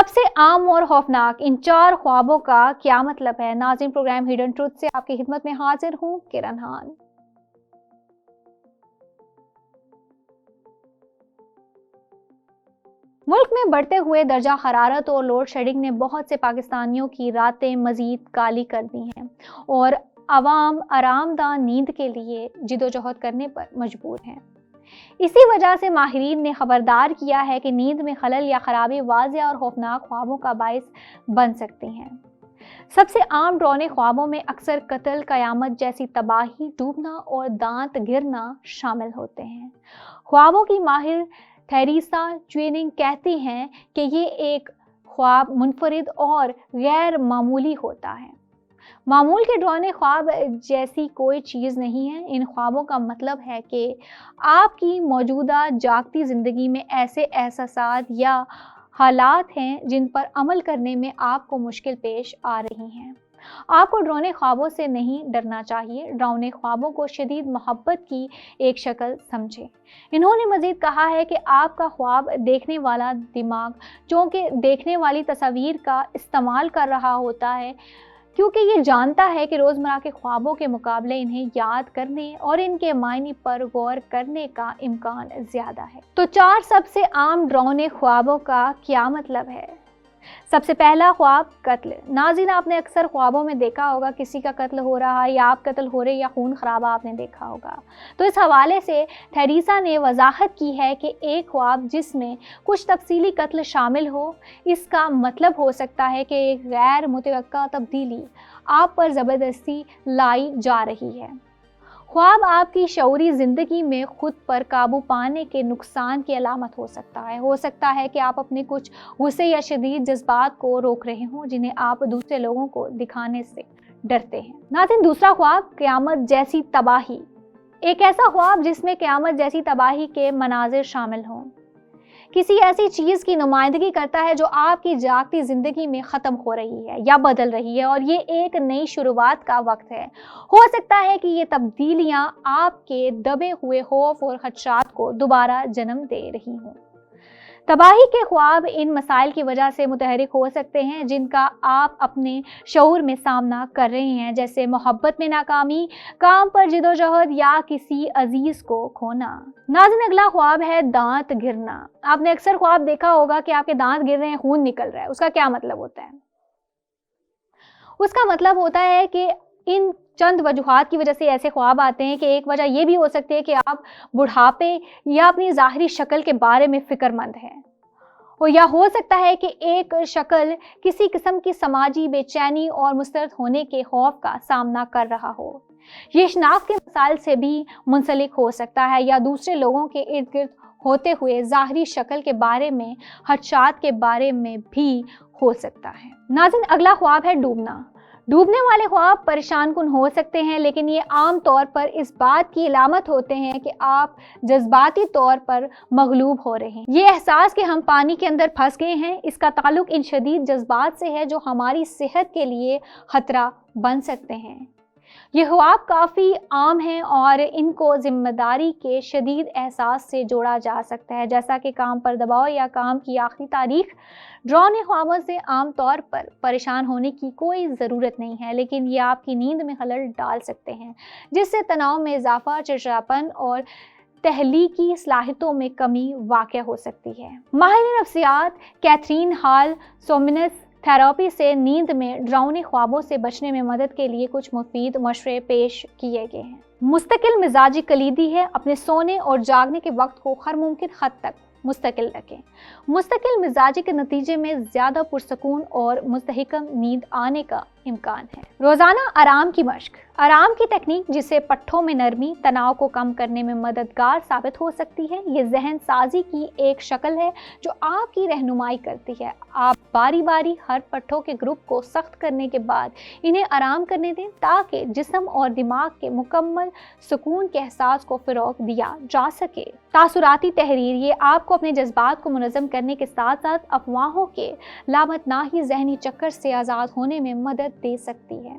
سب سے عام اور خوفناک ان 4 خوابوں کا کیا مطلب ہے؟ ناظرین، پروگرام ہڈن ٹروتھ سے آپ کی خدمت میں حاضر ہوں کرن خان۔ ملک میں بڑھتے ہوئے درجہ حرارت اور لوڈ شیڈنگ نے بہت سے پاکستانیوں کی راتیں مزید کالی کر دی ہیں اور عوام آرام دہ نیند کے لیے جدوجہد کرنے پر مجبور ہیں۔ اسی وجہ سے ماہرین نے خبردار کیا ہے کہ نیند میں خلل یا خرابی واضح اور خوفناک خوابوں کا باعث بن سکتی ہیں۔ سب سے عام ڈراؤنے خوابوں میں اکثر قتل، قیامت جیسی تباہی، ڈوبنا اور دانت گرنا شامل ہوتے ہیں۔ خوابوں کی ماہر تھیریسا چوینگ کہتی ہیں کہ یہ ایک خواب منفرد اور غیر معمولی ہوتا ہے۔ معمول کے ڈراؤنے خواب جیسی کوئی چیز نہیں ہے۔ ان خوابوں کا مطلب ہے کہ آپ کی موجودہ جاگتی زندگی میں ایسے احساسات یا حالات ہیں جن پر عمل کرنے میں آپ کو مشکل پیش آ رہی ہیں۔ آپ کو ڈراؤنے خوابوں سے نہیں ڈرنا چاہیے، ڈراؤنے خوابوں کو شدید محبت کی ایک شکل سمجھیں۔ انہوں نے مزید کہا ہے کہ آپ کا خواب دیکھنے والا دماغ چونکہ دیکھنے والی تصاویر کا استعمال کر رہا ہوتا ہے، کیونکہ یہ جانتا ہے کہ روزمرہ کے خوابوں کے مقابلے انہیں یاد کرنے اور ان کے معنی پر غور کرنے کا امکان زیادہ ہے۔ تو 4 سب سے عام ڈراؤنے خوابوں کا کیا مطلب ہے؟ سب سے پہلا خواب قتل۔ ناظرین، آپ نے اکثر خوابوں میں دیکھا ہوگا کسی کا قتل ہو رہا ہے یا آپ قتل ہو رہے یا خون خرابہ آپ نے دیکھا ہوگا۔ تو اس حوالے سے تھیریسا نے وضاحت کی ہے کہ ایک خواب جس میں کچھ تفصیلی قتل شامل ہو، اس کا مطلب ہو سکتا ہے کہ ایک غیر متوقع تبدیلی آپ پر زبردستی لائی جا رہی ہے۔ خواب آپ کی شعوری زندگی میں خود پر قابو پانے کے نقصان کی علامت ہو سکتا ہے کہ آپ اپنے کچھ غصے یا شدید جذبات کو روک رہے ہوں جنہیں آپ دوسرے لوگوں کو دکھانے سے ڈرتے ہیں۔ ناظرین، دوسرا خواب قیامت جیسی تباہی۔ ایک ایسا خواب جس میں قیامت جیسی تباہی کے مناظر شامل ہوں، کسی ایسی چیز کی نمائندگی کرتا ہے جو آپ کی جاگتی زندگی میں ختم ہو رہی ہے یا بدل رہی ہے اور یہ ایک نئی شروعات کا وقت ہے۔ ہو سکتا ہے کہ یہ تبدیلیاں آپ کے دبے ہوئے خوف اور خدشات کو دوبارہ جنم دے رہی ہوں۔ تباہی کے خواب ان مسائل کی وجہ سے متحرک ہو سکتے ہیں جن کا آپ اپنے شعور میں سامنا کر رہے ہیں، جیسے محبت میں ناکامی، کام پر جدوجہد یا کسی عزیز کو کھونا۔ ناظرین، اگلا خواب ہے دانت گرنا۔ آپ نے اکثر خواب دیکھا ہوگا کہ آپ کے دانت گر رہے ہیں، خون نکل رہا ہے۔ اس کا کیا مطلب ہوتا ہے؟ اس کا مطلب ہوتا ہے کہ ان چند وجوہات کی وجہ سے ایسے خواب آتے ہیں کہ ایک وجہ یہ بھی ہو سکتی ہے کہ آپ بڑھاپے یا اپنی ظاہری شکل کے بارے میں فکر مند ہیں، اور یا ہو سکتا ہے کہ ایک شکل کسی قسم کی سماجی بے چینی اور مسترد ہونے کے خوف کا سامنا کر رہا ہو۔ یہ شناخت کے مسائل سے بھی منسلک ہو سکتا ہے یا دوسرے لوگوں کے ارد گرد ہوتے ہوئے ظاہری شکل کے بارے میں خدشات کے بارے میں بھی ہو سکتا ہے۔ ناظرین، اگلا خواب ہے ڈوبنا۔ ڈوبنے والے خواب پریشان کن ہو سکتے ہیں، لیکن یہ عام طور پر اس بات کی علامت ہوتے ہیں کہ آپ جذباتی طور پر مغلوب ہو رہے ہیں۔ یہ احساس کہ ہم پانی کے اندر پھنس گئے ہیں، اس کا تعلق ان شدید جذبات سے ہے جو ہماری صحت کے لیے خطرہ بن سکتے ہیں۔ یہ خواب کافی عام ہیں اور ان کو ذمہ داری کے شدید احساس سے جوڑا جا سکتا ہے، جیسا کہ کام پر دباؤ یا کام کی آخری تاریخ۔ ڈراؤنے خوابوں سے عام طور پر پریشان ہونے کی کوئی ضرورت نہیں ہے، لیکن یہ آپ کی نیند میں خلل ڈال سکتے ہیں، جس سے تناؤ میں اضافہ، چڑچڑاپن اور تخلیقی صلاحیتوں میں کمی واقع ہو سکتی ہے۔ ماہر نفسیات کیتھرین ہال سومنس تھراپی سے نیند میں ڈراؤنے خوابوں سے بچنے میں مدد کے لیے کچھ مفید مشورے پیش کیے گئے ہیں۔ مستقل مزاجی کلیدی ہے۔ اپنے سونے اور جاگنے کے وقت کو ہر ممکن حد تک مستقل رکھیں۔ مستقل مزاجی کے نتیجے میں زیادہ پرسکون اور مستحکم نیند آنے کا امکان ہے۔ روزانہ آرام کی مشق۔ آرام کی تکنیک جسے پٹھوں میں نرمی تناؤ کو کم کرنے میں مددگار ثابت ہو سکتی ہے۔ یہ ذہن سازی کی ایک شکل ہے جو آپ کی رہنمائی کرتی ہے۔ آپ باری باری ہر پٹھوں کے گروپ کو سخت کرنے کے بعد انہیں آرام کرنے دیں تاکہ جسم اور دماغ کے مکمل سکون کے احساس کو فروغ دیا جا سکے۔ تاثراتی تحریر۔ یہ آپ کو اپنے جذبات کو منظم کرنے کے ساتھ ساتھ افواہوں کے لامتناہی ذہنی چکر سے آزاد ہونے میں مدد دے سکتی ہے